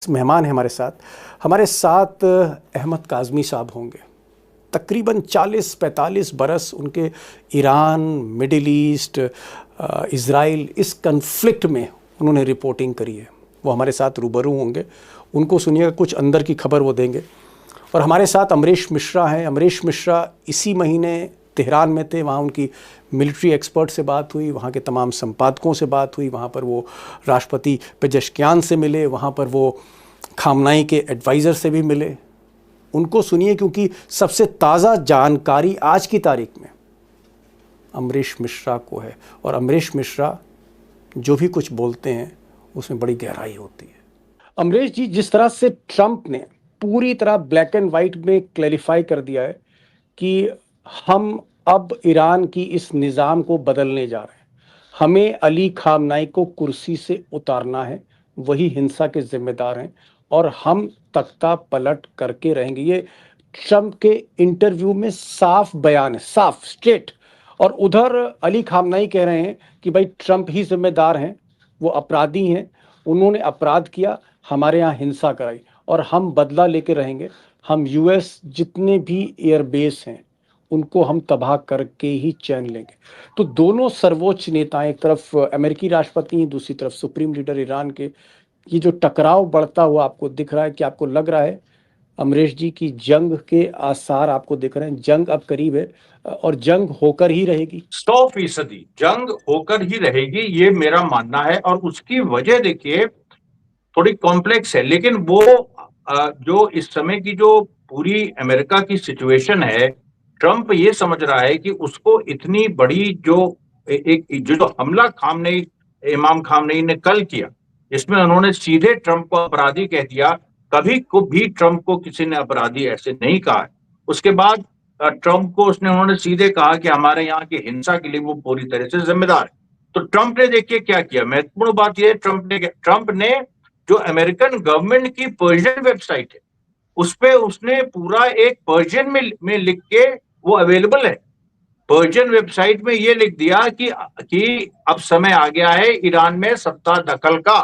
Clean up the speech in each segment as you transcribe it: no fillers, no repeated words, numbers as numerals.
मेहमान हैं हमारे साथ अहमद काज़मी साहब होंगे। तकरीबन 40-45 बरस उनके ईरान, मिडिल ईस्ट, इज़राइल इस कन्फ्लिक्ट में उन्होंने रिपोर्टिंग करी है। वो हमारे साथ रूबरू होंगे, उनको सुनिएगा, कुछ अंदर की खबर वो देंगे। और हमारे साथ अमरीश मिश्रा हैं। अमरीश मिश्रा इसी महीने तेहरान में थे, वहाँ उनकी मिलिट्री एक्सपर्ट से बात हुई, वहाँ के तमाम संपादकों से बात हुई, वहाँ पर वो राष्ट्रपति पेजेश्कियान से मिले, वहाँ पर वो खामनाई के एडवाइज़र से भी मिले। उनको सुनिए, क्योंकि सबसे ताज़ा जानकारी आज की तारीख में अमरीश मिश्रा को है, और अमरीश मिश्रा जो भी कुछ बोलते हैं उसमें बड़ी गहराई होती है। अमरीश जी, जिस तरह से ट्रंप ने पूरी तरह ब्लैक एंड वाइट में क्लैरिफाई कर दिया है कि हम अब ईरान की इस निज़ाम को बदलने जा रहे हैं, हमें अली खामनाई को कुर्सी से उतारना है, वही हिंसा के जिम्मेदार हैं और हम तख्ता पलट करके रहेंगे। ये ट्रंप के इंटरव्यू में साफ बयान है, साफ स्ट्रेट। और उधर अली खामनाई कह रहे हैं कि भाई ट्रंप ही जिम्मेदार हैं, वो अपराधी हैं, उन्होंने अपराध किया, हमारे यहाँ हिंसा कराई और हम बदला लेके रहेंगे। हम यूएस जितने भी एयरबेस हैं उनको हम तबाह करके ही चैन लेंगे। तो दोनों सर्वोच्च नेता, एक तरफ अमेरिकी राष्ट्रपति, दूसरी तरफ सुप्रीम लीडर ईरान के, ये जो टकराव बढ़ता हुआ आपको दिख रहा है, कि आपको लग रहा है अमरीश जी की जंग के आसार आपको दिख रहे हैं? जंग अब करीब है और जंग होकर ही रहेगी। 100% जंग होकर ही रहेगी, ये मेरा मानना है। और उसकी वजह देखिए थोड़ी कॉम्प्लेक्स है, लेकिन वो जो इस समय की जो पूरी अमेरिका की सिचुएशन है, ट्रंप ये समझ रहा है कि उसको इतनी बड़ी जो जो हमला खामनेई, इमाम खामनेई ने कल किया, जिसमें उन्होंने सीधे ट्रंप को अपराधी कह दिया। कभी को भी ट्रंप को किसी ने अपराधी ऐसे नहीं कहा है। उसके बाद ट्रंप को उन्होंने सीधे कहा कि हमारे यहाँ की हिंसा के लिए वो पूरी तरह से जिम्मेदार है। तो ट्रंप ने देखिए क्या किया। महत्वपूर्ण बात यह, ट्रंप ने जो अमेरिकन गवर्नमेंट की पर्शियन वेबसाइट है उस पे उसने पूरा एक पर्शियन में लिख के, वो अवेलेबल है, पर्शियन वेबसाइट में ये लिख दिया कि अब समय आ गया है ईरान में सत्ता दखल का।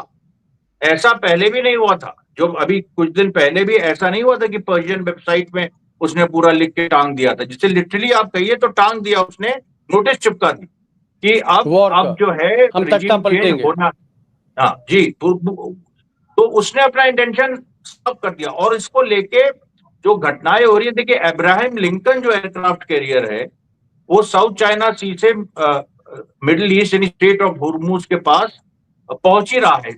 ऐसा पहले भी नहीं हुआ था, जो अभी कुछ दिन पहले भी ऐसा नहीं हुआ था कि पर्शियन वेबसाइट में उसने पूरा लिख के टांग दिया था, जिसे लिटरली आप कहिए तो टांग दिया उसने, नोटिस चिपका दी कि अब जो है हम तख्ता पलटेंगे। होना। हाँ जी, तो उसने अपना इंटेंशन सब कर दिया। और इसको लेके जो घटनाएं हो रही है, देखिए अब्राहम लिंकन जो एयरक्राफ्ट कैरियर है वो साउथ चाइना सी से मिडिल ईस्ट यानी स्टेट ऑफ हुर्मुज के पास पहुंच ही रहा है।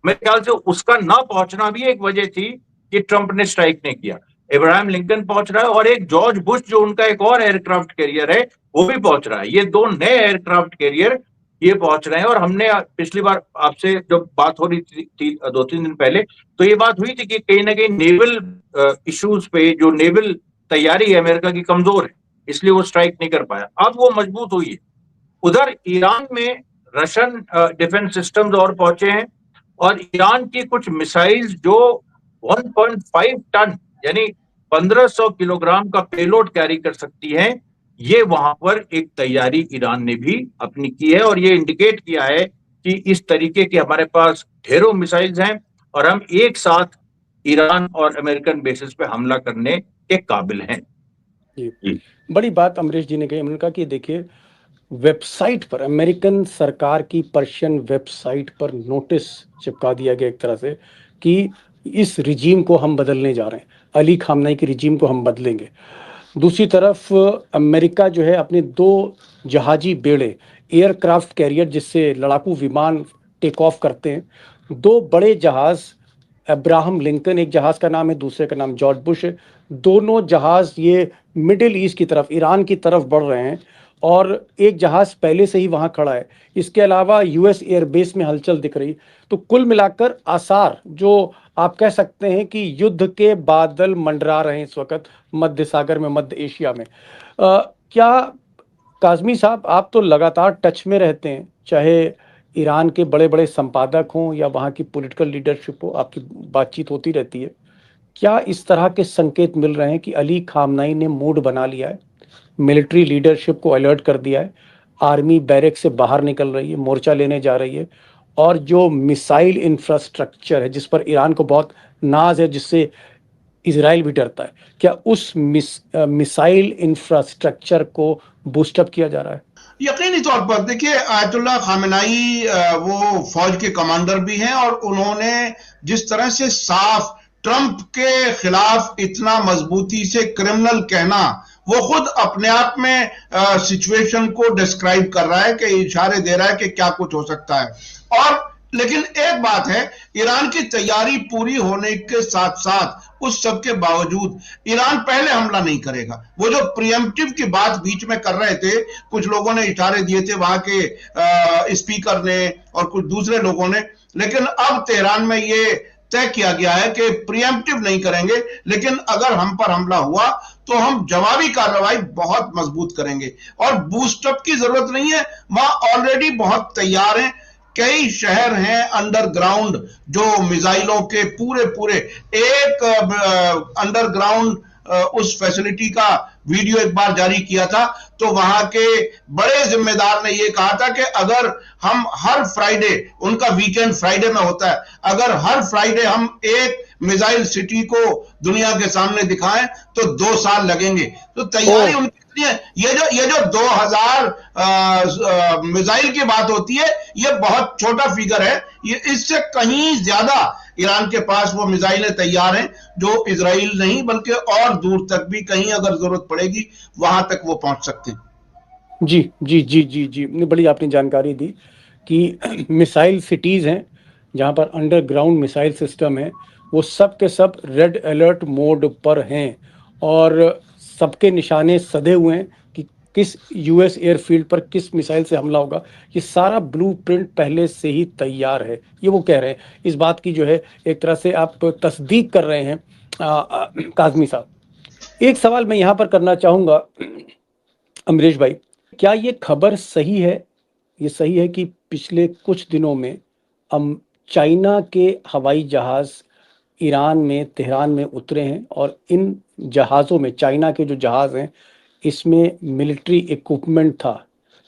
मेरे ख्याल से उसका ना पहुंचना भी एक वजह थी कि ट्रंप ने स्ट्राइक नहीं किया। इब्राहिम लिंकन पहुंच रहा है और एक जॉर्ज बुश जो उनका एक और एयरक्राफ्ट कैरियर है वो भी पहुंच रहा है। ये दो नए एयरक्राफ्ट कैरियर ये पहुंच रहे हैं। और हमने पिछली बार आपसे जब बात हो रही थी 2-3 दिन पहले, तो ये बात हुई थी कि कहीं ना कहीं नेवल इश्यूज पे, जो नेवल तैयारी है अमेरिका की कमजोर है, इसलिए वो स्ट्राइक नहीं कर पाया। अब वो मजबूत हुई है। उधर ईरान में रशियन डिफेंस सिस्टम्स और पहुंचे हैं और ईरान की कुछ मिसाइल्स जो 1.5 टन यानी 1500 किलोग्राम का पेलोड कैरी कर सकती हैं, ये वहां पर एक तैयारी ईरान ने भी अपनी की है। और ये इंडिकेट किया है कि इस तरीके के हमारे पास ढेरों मिसाइल्स हैं और हम एक साथ ईरान और अमेरिकन बेसिस पे हमला करने के काबिल हैं। जी। बड़ी बात अमरीश जी ने कही। उन्होंने कहा कि देखिए, वेबसाइट पर, अमेरिकन सरकार की पर्शियन वेबसाइट पर नोटिस चिपका दिया गया एक तरह से कि इस रिजीम को हम बदलने जा रहे हैं, अली खामनाई की रिजीम को हम बदलेंगे। दूसरी तरफ अमेरिका जो है अपने 2 जहाजी बेड़े, एयरक्राफ्ट कैरियर जिससे लड़ाकू विमान टेक ऑफ करते हैं, 2 बड़े जहाज, अब्राहम लिंकन, एक जहाज का नाम है, दूसरे का नाम जॉर्ज बुश है, दोनों जहाज ये मिडिल ईस्ट की तरफ, ईरान की तरफ बढ़ रहे हैं और एक जहाज पहले से ही वहां खड़ा है। इसके अलावा यूएस एयरबेस में हलचल दिख रही। तो कुल मिलाकर आसार, जो आप कह सकते हैं कि युद्ध के बादल मंडरा रहे हैं इस वक्त मध्य सागर में, मध्य एशिया में। क्या काज़मी साहब, आप तो लगातार टच में रहते हैं, चाहे ईरान के बड़े बड़े संपादक हों या वहाँ की पॉलिटिकल लीडरशिप हो, आपकी बातचीत होती रहती है। क्या इस तरह के संकेत मिल रहे हैं कि अली खामनाई ने मूड बना लिया है, मिलिट्री लीडरशिप को अलर्ट कर दिया है, आर्मी बैरक से बाहर निकल रही है, मोर्चा लेने जा रही है और जो मिसाइल इंफ्रास्ट्रक्चर है जिस पर ईरान को बहुत नाज है, जिससे इजराइल भी डरता है, क्या उस मिसाइल इंफ्रास्ट्रक्चर को बूस्टअप किया जा रहा है? यकीनी तौर पर देखिए, आयतुल्लाह खामेनेई वो फौज के कमांडर भी हैं, और उन्होंने जिस तरह से साफ ट्रंप के खिलाफ इतना मजबूती से क्रिमिनल कहना, वो खुद अपने आप में सिचुएशन को डिस्क्राइब कर रहा है, कि इशारे दे रहा है कि क्या कुछ हो सकता है। और लेकिन एक बात है, ईरान की तैयारी पूरी होने के साथ साथ उस सब के बावजूद ईरान पहले हमला नहीं करेगा। वो जो प्रिएम्प्टिव की बात बीच में कर रहे थे, कुछ लोगों ने इशारे दिए थे, वहां के स्पीकर ने और कुछ दूसरे लोगों ने, लेकिन अब तेहरान में ये तय किया गया है कि प्रिएम्प्टिव नहीं करेंगे, लेकिन अगर हम पर हमला हुआ तो हम जवाबी कार्रवाई बहुत मजबूत करेंगे। और बूस्टअप की जरूरत नहीं है, वहां ऑलरेडी बहुत तैयार हैं। कई शहर हैं अंडरग्राउंड जो मिसाइलों के पूरे एक अंडरग्राउंड उस फैसिलिटी का वीडियो एक बार जारी किया था, तो वहां के बड़े जिम्मेदार ने यह कहा था कि अगर हम हर फ्राइडे, उनका वीकेंड फ्राइडे में होता है, अगर हर फ्राइडे हम एक मिसाइल सिटी को दुनिया के सामने दिखाएं तो 2 साल लगेंगे। तो तैयारी उनकी ये जो 2000 मिसाइल की बात होती है, ये बहुत छोटा फिगर है। ये इससे कहीं ज्यादा ईरान के पास वो मिसाइलें तैयार हैं, जो इजराइल नहीं बल्कि और दूर तक भी कहीं अगर जरूरत पड़ेगी वहां तक वो पहुंच सकते हैं। जी जी जी जी जी, बड़ी आपने जानकारी दी कि मिसाइल सिटीज़ हैं जहां पर अंडरग्राउंड मिसाइल सिस्टम है, वो सब के सब रेड अलर्ट मोड पर हैं और सबके निशाने सधे हुए हैं कि किस यूएस एयरफील्ड पर किस मिसाइल से हमला होगा। ये सारा ब्लूप्रिंट पहले से ही तैयार है, ये वो कह रहे हैं। इस बात की जो है एक तरह से आप तस्दीक कर रहे हैं काज़मी साहब। एक सवाल मैं यहाँ पर करना चाहूँगा अमरीश भाई, क्या ये खबर सही है, ये सही है कि पिछले कुछ दिनों में चाइना के हवाई जहाज़ ईरान में तेहरान में उतरे हैं और इन जहाज़ों में, चाइना के जो जहाज़ हैं, इसमें मिलिट्री इक्विपमेंट था,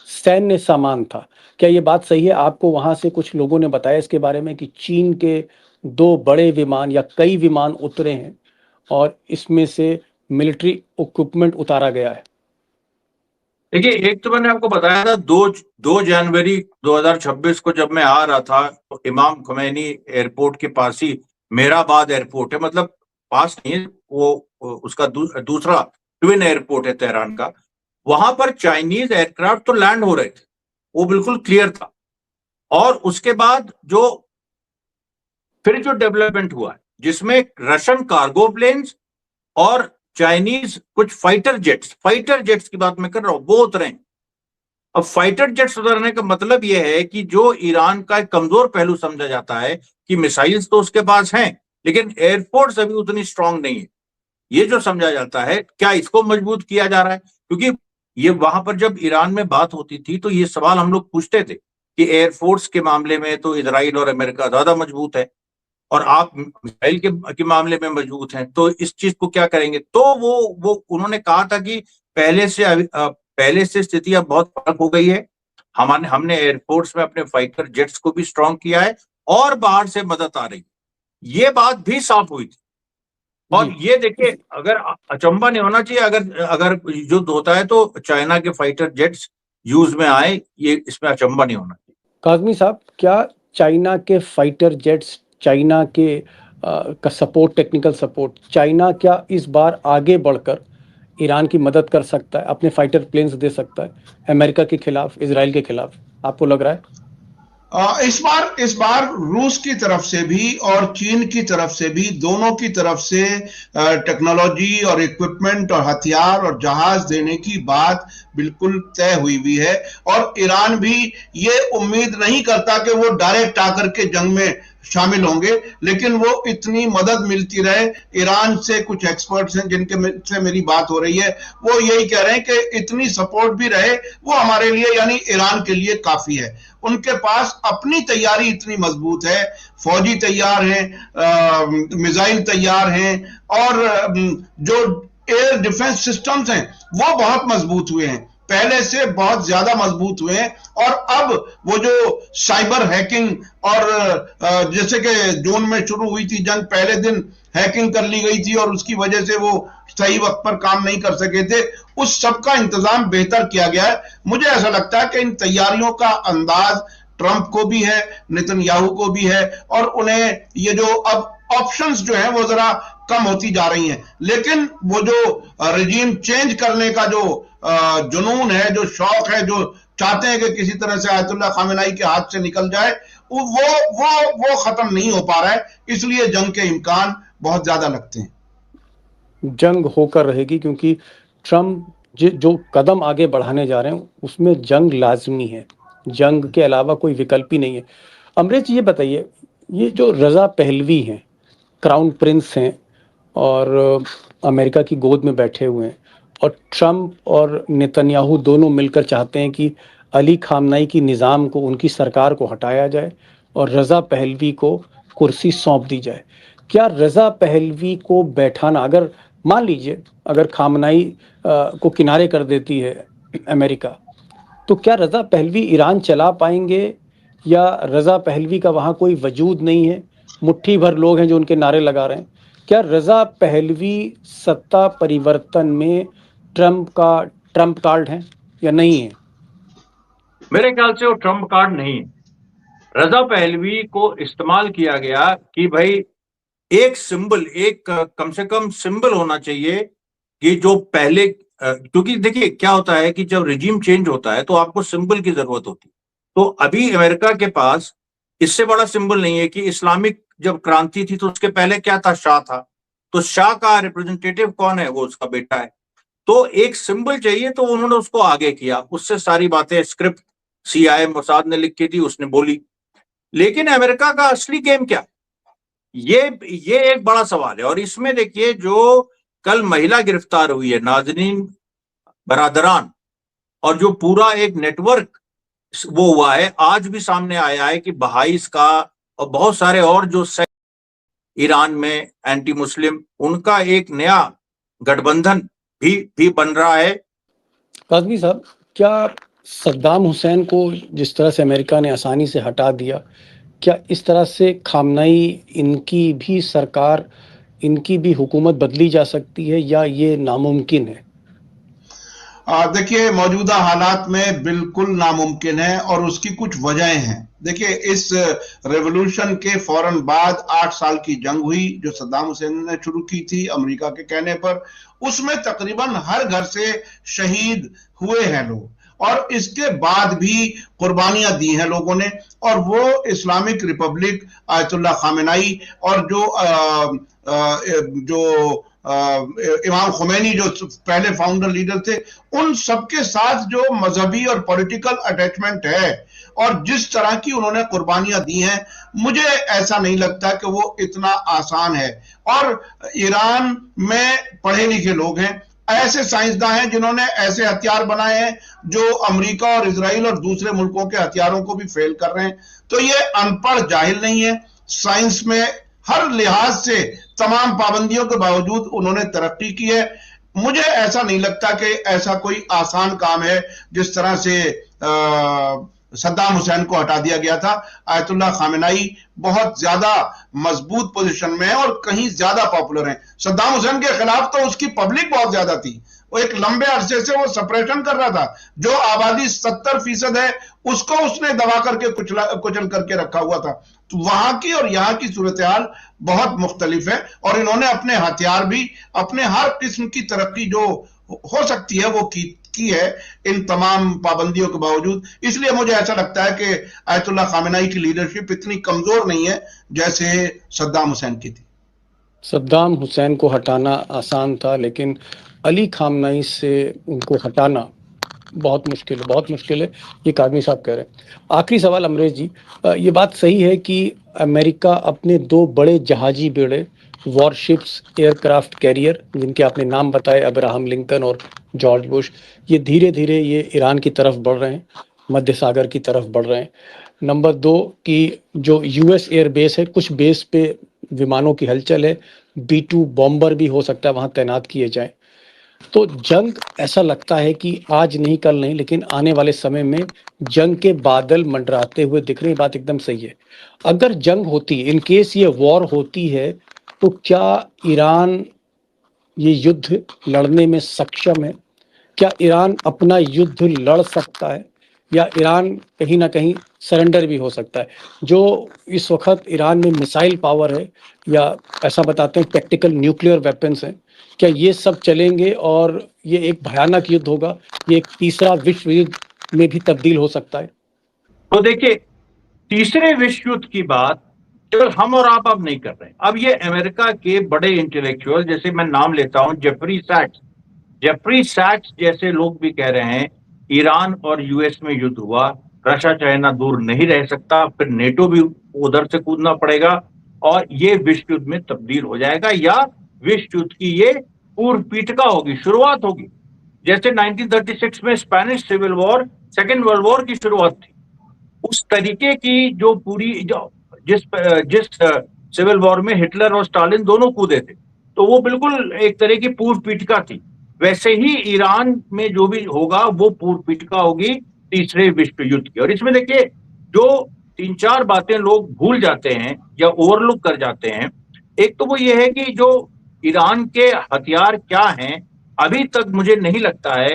सैन्य सामान था? क्या ये बात सही है? आपको वहाँ से कुछ लोगों ने बताया इसके बारे में कि चीन के 2 बड़े विमान या कई विमान उतरे हैं और इसमें से मिलिट्री इक्विपमेंट उतारा गया है? देखिए, एक तो मैंने आपको बताया था 2 जनवरी 2026 को जब मैं आ रहा था, तो इमाम खुमैनी एयरपोर्ट के पास ही मेहराबाद एयरपोर्ट है, मतलब पास नहीं है वो, उसका दूसरा ट्विन एयरपोर्ट है तेहरान का। वहां पर चाइनीज एयरक्राफ्ट तो लैंड हो रहे थे, वो बिल्कुल क्लियर था। और उसके बाद फिर जो डेवलपमेंट हुआ है, जिसमें रशियन कार्गो प्लेन्स और चाइनीज कुछ फाइटर जेट्स की बात मैं कर रहा हूं, वो उतरे। अब फाइटर जेट्स उतरने का मतलब यह है कि जो ईरान का एक कमजोर पहलू समझा जाता है कि मिसाइल्स तो उसके पास हैं, लेकिन एयरफोर्स अभी उतनी स्ट्रांग नहीं है, ये जो समझा जाता है, क्या इसको मजबूत किया जा रहा है? क्योंकि ये वहां पर जब ईरान में बात होती थी तो ये सवाल हम लोग पूछते थे कि एयरफोर्स के मामले में तो इजराइल और अमेरिका ज्यादा मजबूत है और आप मिसाइल के मामले में मजबूत हैं, तो इस चीज को क्या करेंगे? तो वो उन्होंने कहा था कि पहले से स्थिति अब बहुत फर्क हो गई है। हमने एयरफोर्स में अपने फाइटर जेट्स को भी स्ट्रांग किया है और बाहर से मदद आ रही है, ये बात भी साफ हुई थी। और ये देखिए, अगर अचंभा नहीं होना चाहिए अगर युद्ध होता है तो चाइना के फाइटर जेट्स यूज में आए, ये इसमें अचंभा नहीं होना चाहिए। काज़मी साहब, क्या चाइना के फाइटर जेट्स, चाइना के का सपोर्ट, टेक्निकल सपोर्ट, चाइना क्या इस बार आगे बढ़कर ईरान की मदद कर सकता है, अपने फाइटर प्लेन्स दे सकता है अमेरिका के खिलाफ, इजराइल के खिलाफ? आपको लग रहा है इस बार रूस की तरफ से भी और चीन की तरफ से भी, दोनों की तरफ से टेक्नोलॉजी और इक्विपमेंट और हथियार और जहाज देने की बात बिल्कुल तय हुई है। और ईरान भी ये उम्मीद नहीं करता कि वो डायरेक्ट आकर के जंग में शामिल होंगे, लेकिन वो इतनी मदद मिलती रहे। ईरान से कुछ एक्सपर्ट्स हैं जिनके से मेरी बात हो रही है, वो यही कह रहे हैं कि इतनी सपोर्ट भी रहे वो हमारे लिए, यानी ईरान के लिए काफी है। उनके पास अपनी तैयारी इतनी मजबूत है, फौजी तैयार हैं, मिसाइल तैयार हैं, और जो एयर डिफेंस सिस्टम्स हैं वो बहुत मजबूत हुए हैं। पहले से बहुत ज्यादा मजबूत हुए हैं। और अब वो जो साइबर हैकिंग और जैसे कि जून में शुरू हुई थी जंग, पहले दिन हैकिंग कर ली गई थी और उसकी वजह से वो सही वक्त पर काम नहीं कर सके थे, उस सब का इंतजाम बेहतर किया गया है। मुझे ऐसा लगता है कि इन तैयारियों का अंदाज ट्रंप को भी है, नेतन्याहू को भी है, और उन्हें ये जो अब ऑप्शंस जो हैं वो जरा कम होती जा रही हैं। लेकिन वो जो रिजीम चेंज करने का जो जुनून है, जो शौक है, जो चाहते हैं कि किसी तरह से आयतुल्लाह खामेनेई के हाथ से निकल जाए, वो खत्म नहीं हो पा रहा है। इसलिए जंग के इम्कान बहुत ज्यादा लगते हैं। जंग होकर रहेगी, क्योंकि ट्रंप जो कदम आगे बढ़ाने जा रहे हैं उसमें जंग लाजमी है, जंग के अलावा कोई विकल्प ही नहीं है। अमरीश जी, ये बताइए, ये जो रजा पहलवी हैं, क्राउन प्रिंस हैं और अमेरिका की गोद में बैठे हुए हैं, और ट्रंप और नेतन्याहू दोनों मिलकर चाहते हैं कि अली खामनाई की निज़ाम को, उनकी सरकार को हटाया जाए और रजा पहलवी को कुर्सी सौंप दी जाए। क्या रजा पहलवी को बैठाना, अगर मान लीजिए अगर खामनाई को किनारे कर देती है अमेरिका, तो क्या रजा पहलवी ईरान चला पाएंगे, या रजा पहलवी का वहाँ कोई वजूद नहीं है, मुट्ठी भर लोग हैं जो उनके नारे लगा रहे हैं? क्या रजा पहलवी सत्ता परिवर्तन में ट्रंप कार्ड है या नहीं है? मेरे ख्याल से वो ट्रंप कार्ड नहीं है। रजा पहलवी को इस्तेमाल किया गया कि भाई एक सिंबल, एक कम से कम सिंबल होना चाहिए कि जो पहले, क्योंकि देखिए क्या होता है कि जब रिजीम चेंज होता है तो आपको सिंबल की जरूरत होती है। तो अभी अमेरिका के पास इससे बड़ा सिंबल नहीं है कि इस्लामिक जब क्रांति थी तो उसके पहले क्या था, शाह था, तो शाह का रिप्रेजेंटेटिव कौन है, वो उसका बेटा है। तो एक सिंबल चाहिए, तो उन्होंने उसको आगे किया, उससे सारी बातें स्क्रिप्ट CIA मोसाद ने लिख के दी, उसने बोली। लेकिन अमेरिका का असली गेम क्या, ये एक बड़ा सवाल है। और इसमें देखिए जो कल महिला गिरफ्तार हुई है, नाज़नीन बरादरान, और जो पूरा एक नेटवर्क वो हुआ है, आज भी सामने आया है कि बहाइस का और बहुत सारे और जो ईरान में एंटी मुस्लिम, उनका एक नया गठबंधन भी बन रहा है। काज़मी साहब, क्या सद्दाम हुसैन को जिस तरह से अमेरिका ने आसानी से हटा दिया, क्या इस तरह से खामनाई, इनकी भी सरकार, इनकी भी हुकूमत बदली जा सकती है, या ये नामुमकिन है? देखिए, मौजूदा हालात में बिल्कुल नामुमकिन है और उसकी कुछ वजहें हैं। देखिए, इस रेवोल्यूशन के फौरन बाद 8 साल की जंग हुई जो सद्दाम हुसैन ने शुरू की थी अमेरिका के कहने पर। उसमें तकरीबन हर घर से शहीद हुए हैं लोग, और इसके बाद भी कुर्बानियां दी हैं लोगों ने। और वो इस्लामिक रिपब्लिक, आयतुल्लाह खामेनेई और जो इमाम खुमैनी जो पहले फाउंडर लीडर थे, उन सबके साथ जो मजहबी और पॉलिटिकल अटैचमेंट है और जिस तरह की उन्होंने कुर्बानियां दी हैं, मुझे ऐसा नहीं लगता कि वो इतना आसान है। और ईरान में पढ़े लिखे लोग हैं, ऐसे साइंसदान हैं जिन्होंने ऐसे हथियार बनाए हैं जो अमेरिका और इजराइल और दूसरे मुल्कों के हथियारों को भी फेल कर रहे हैं। तो ये अनपढ़ जाहिल नहीं है, साइंस में हर लिहाज से तमाम पाबंदियों के बावजूद उन्होंने तरक्की की है। मुझे ऐसा नहीं लगता कि ऐसा कोई आसान काम है जिस तरह से सद्दाम हुसैन को हटा दिया गया था। आयतुल्लाह खामेनेई बहुत ज्यादा मजबूत पोजीशन में है और कहीं ज्यादा पॉपुलर है। सद्दाम हुसैन के खिलाफ तो उसकी पब्लिक बहुत ज्यादा थी, वो एक लंबे अरसे से वो सप्रेशन कर रहा था। जो आबादी 70% है उसको उसने दबा करके कुचल करके रखा हुआ था। तो वहां की और यहां की सूरत हाल बहुत मुख्तलिफ है, और इन्होंने अपने हथियार भी, अपने हर किस्म की तरक्की जो हो सकती है वो की है इन तमाम पाबंदियों के बावजूद। इसलिए मुझे ऐसा लगता है कि आयतुल्लाह खामेनेई की लीडरशिप इतनी कमजोर नहीं है जैसे सद्दाम हुसैन की थी। सद्दाम हुसैन को हटाना आसान था, लेकिन अली खामनाई से उनको हटाना बहुत मुश्किल है, बहुत मुश्किल है, ये काज़मी साहब कह रहे हैं। आखिरी सवाल अमरीश जी, ये बात सही है कि अमेरिका अपने 2 बड़े जहाजी बेड़े, वॉरशिप्स, एयरक्राफ्ट कैरियर, जिनके आपने नाम बताए, अब्राहम लिंकन और जॉर्ज बुश, ये धीरे धीरे ये ईरान की तरफ बढ़ रहे हैं, मध्य सागर की तरफ बढ़ रहे हैं? नंबर 2 कि जो US एयर बेस है, कुछ बेस पे विमानों की हलचल है, B-2 बॉम्बर भी हो सकता है वहाँ तैनात किए जाएं। तो जंग ऐसा लगता है कि आज नहीं कल नहीं, लेकिन आने वाले समय में जंग के बादल मंडराते हुए दिख रहे हैं। बात एकदम सही है। अगर जंग होती, इन केस ये वॉर होती है, तो क्या ईरान ये युद्ध लड़ने में सक्षम है? क्या ईरान अपना युद्ध लड़ सकता है, या ईरान कहीं ना कहीं सरेंडर भी हो सकता है? जो इस वक्त ईरान में मिसाइल पावर है, या ऐसा बताते हैं टैक्टिकल न्यूक्लियर वेपन्स हैं, क्या ये सब चलेंगे और ये एक भयानक युद्ध होगा? ये एक तीसरा विश्व युद्ध में भी तब्दील हो सकता है। तो देखिए, तीसरे विश्व युद्ध की बात केवल हम और आप अब नहीं कर रहे हैं। अब ये अमेरिका के बड़े इंटेलेक्चुअल, जैसे मैं नाम लेता हूं जेफरी सैक्स जैसे लोग भी कह रहे हैं ईरान और यूएस में युद्ध हुआ, रशिया चाइना दूर नहीं रह सकता, फिर नेटो भी उधर से कूदना पड़ेगा और ये विश्व युद्ध में तब्दील हो जाएगा, या विश्व युद्ध की ये पूर्व पीठिका होगी, शुरुआत होगी। जैसे 1936 में Spanish civil war, second world war की शुरुआत थी, उस तरीके की जो पूरी जिस सिविल वॉर में हिटलर और स्टालिन दोनों कूदे थे, तो वो बिल्कुल एक तरह की पूर्व पीठिका थी। वैसे ही ईरान में जो भी होगा वो पूर्व पीठिका होगी तीसरे विश्व युद्ध की। और इसमें देखिए, जो 3-4 बातें लोग भूल जाते हैं या ओवरलुक कर जाते हैं। एक तो वो ये है कि जो ईरान के हथियार क्या हैं, अभी तक मुझे नहीं लगता है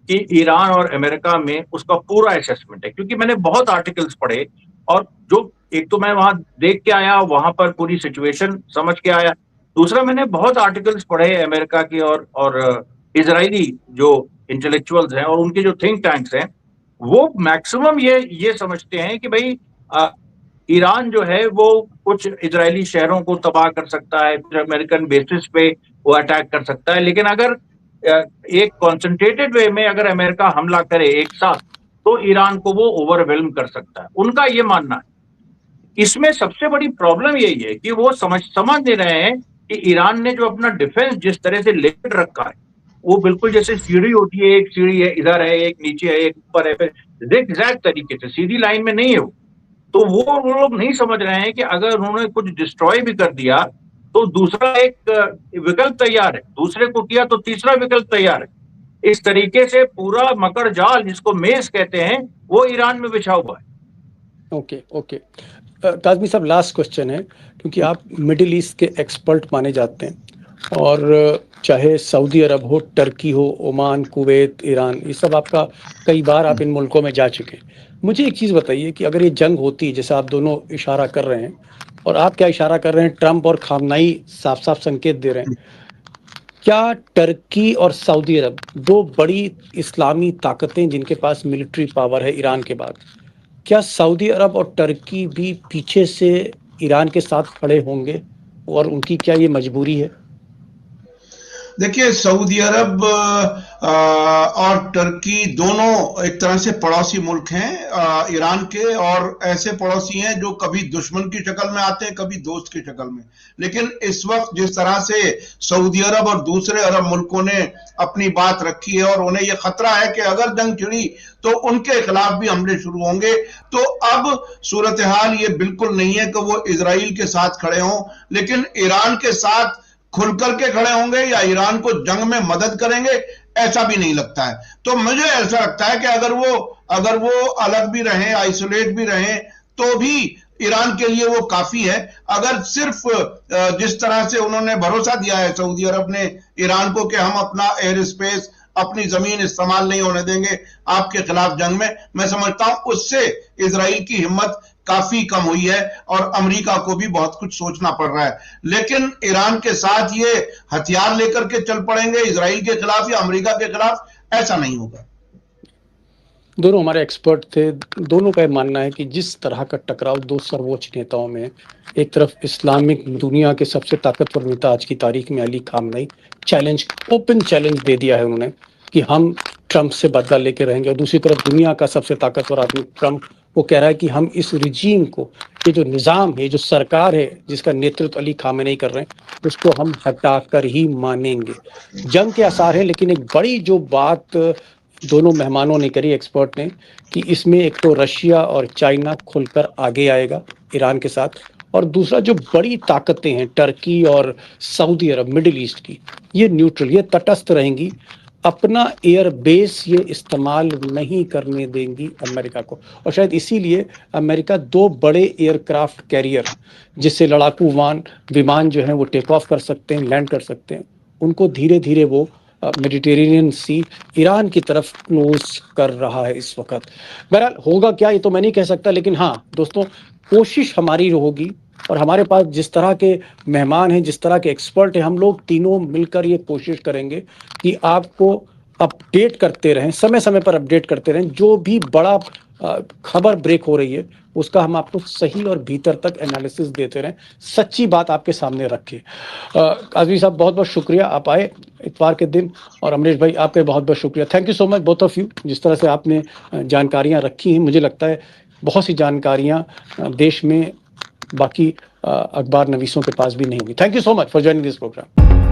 कि ईरान और अमेरिका में उसका पूरा असेसमेंट है, क्योंकि मैंने बहुत आर्टिकल्स पढ़े, और जो एक तो मैं वहां देख के आया, वहां पर पूरी सिचुएशन समझ के आया। दूसरा, मैंने बहुत आर्टिकल्स पढ़े अमेरिका के और इजरायली जो इंटेलेक्चुअल्स हैं और उनके जो थिंक टैंक्स हैं, वो मैक्सिमम ये समझते हैं कि भाई ईरान जो है वो कुछ इजरायली शहरों को तबाह कर सकता है, फिर अमेरिकन बेसिस पे वो अटैक कर सकता है, लेकिन अगर एक कॉन्सेंट्रेटेड वे में अगर अमेरिका हमला करे एक साथ, तो ईरान को वो ओवरवेल्म कर सकता है, उनका ये मानना है। इसमें सबसे बड़ी प्रॉब्लम यही है कि वो समझ नहीं रहे हैं कि ईरान ने जो अपना डिफेंस जिस तरह से लेकर रखा है, वो बिल्कुल जैसे सीढ़ी होती है, एक सीढ़ी है, इधर है, एक नीचे है, एक ऊपर है, फिर ज़िगज़ैग तरीके से सीधी लाइन में नहीं है वो। तो वो लोग नहीं समझ रहे हैं कि अगर उन्होंने कुछ डिस्ट्रॉय भी कर दिया तो दूसरा एक विकल्प तैयार है, दूसरे को किया तो तीसरा विकल्प तैयार है। इस तरीके से पूरा मकर जाल, जिसको मेज कहते हैं, वो ईरान में बिछा हुआ है। ओके काज़मी साहब, लास्ट क्वेश्चन है, क्योंकि आप मिडिल ईस्ट के एक्सपर्ट माने जाते हैं, और चाहे सऊदी अरब हो, टर्की हो, ओमान, कुवैत, ईरान, ये सब आपका कई बार आप इन मुल्कों में जा चुके हैं। मुझे एक चीज़ बताइए कि अगर ये जंग होती, जैसे आप दोनों इशारा कर रहे हैं, और आप क्या इशारा कर रहे हैं, ट्रंप और खामनाई साफ साफ संकेत दे रहे हैं, क्या टर्की और सऊदी अरब, दो बड़ी इस्लामी ताकतें जिनके पास मिलिट्री पावर है ईरान के बाद, क्या सऊदी अरब और टर्की भी पीछे से ईरान के साथ खड़े होंगे, और उनकी क्या ये मजबूरी है? देखिए, सऊदी अरब और टर्की दोनों एक तरह से पड़ोसी मुल्क हैं ईरान के, और ऐसे पड़ोसी हैं जो कभी दुश्मन की शक्ल में आते हैं, कभी दोस्त की शक्ल में। लेकिन इस वक्त जिस तरह से सऊदी अरब और दूसरे अरब मुल्कों ने अपनी बात रखी है, और उन्हें यह खतरा है कि अगर जंग छिड़ी तो उनके खिलाफ भी हमले शुरू होंगे, तो अब सूरत हाल ये बिल्कुल नहीं है कि वो इजराइल के साथ खड़े हों, लेकिन ईरान के साथ खुलकर के खड़े होंगे या ईरान को जंग में मदद करेंगे, ऐसा भी नहीं लगता है। तो मुझे ऐसा लगता है कि अगर वो अलग भी रहें, आइसोलेट भी रहें, तो भी ईरान के लिए वो काफी है। अगर सिर्फ जिस तरह से उन्होंने भरोसा दिया है सऊदी अरब ने ईरान को कि हम अपना एयर स्पेस, अपनी जमीन इस्तेमाल नहीं होने देंगे आपके खिलाफ जंग में, मैं समझता हूं उससे इजराइल की हिम्मत काफी कम हुई है और अमेरिका को भी बहुत कुछ सोचना पड़ रहा है। लेकिन ईरान के साथ ये हथियार लेकर के चल पड़ेंगे इजराइल के खिलाफ या अमेरिका के खिलाफ, ऐसा नहीं होगा। दोनों हमारे एक्सपर्ट थे, दोनों का मानना है कि जिस तरह का टकराव दो सर्वोच्च नेताओं में, एक तरफ इस्लामिक दुनिया के सबसे ताकतवर नेता आज की तारीख में अली खामनेई, ओपन चैलेंज दे दिया है उन्होंने कि हम ट्रंप से बदला लेके रहेंगे, और दूसरी तरफ दुनिया का सबसे ताकतवर आदमी ट्रंप, वो कह रहा है कि हम इस रिजीम को, ये जो निज़ाम है, जो सरकार है जिसका नेतृत्व अली खामेनेई कर रहे हैं, उसको हम हटाकर ही मानेंगे। जंग के आसार है, लेकिन एक बड़ी जो बात दोनों मेहमानों ने करी, एक्सपर्ट ने, कि इसमें एक तो रशिया और चाइना खुलकर आगे आएगा ईरान के साथ, और दूसरा जो बड़ी ताकतें हैं टर्की और सऊदी अरब, मिडिल ईस्ट की, ये न्यूट्रल, ये तटस्थ रहेंगी, अपना एयर बेस ये इस्तेमाल नहीं करने देंगी अमेरिका को। और शायद इसीलिए अमेरिका 2 बड़े एयरक्राफ्ट कैरियर, जिससे लड़ाकू विमान जो हैं वो टेक ऑफ कर सकते हैं, लैंड कर सकते हैं, उनको धीरे धीरे वो मेडिटेरेनियन सी, ईरान की तरफ क्लोज कर रहा है इस वक्त। बहरहाल होगा क्या ये तो मैं नहीं कह सकता, लेकिन हाँ दोस्तों, कोशिश हमारी होगी, और हमारे पास जिस तरह के मेहमान हैं, जिस तरह के एक्सपर्ट हैं, हम लोग तीनों मिलकर ये कोशिश करेंगे कि आपको अपडेट करते रहें, समय समय पर अपडेट करते रहें। जो भी बड़ा खबर ब्रेक हो रही है उसका हम आपको सही और भीतर तक एनालिसिस देते रहें, सच्ची बात आपके सामने रखें। काज़मी साहब बहुत बहुत शुक्रिया, आप आए इतवार के दिन, और अमरीश भाई आपका बहुत बहुत शुक्रिया। Thank you so much both of you. जिस तरह से आपने जानकारियाँ रखी हैं, मुझे लगता है बहुत सी जानकारियाँ देश में बाकी अखबार नवीसों के पास भी नहीं होगी। Thank you so much for joining this programme.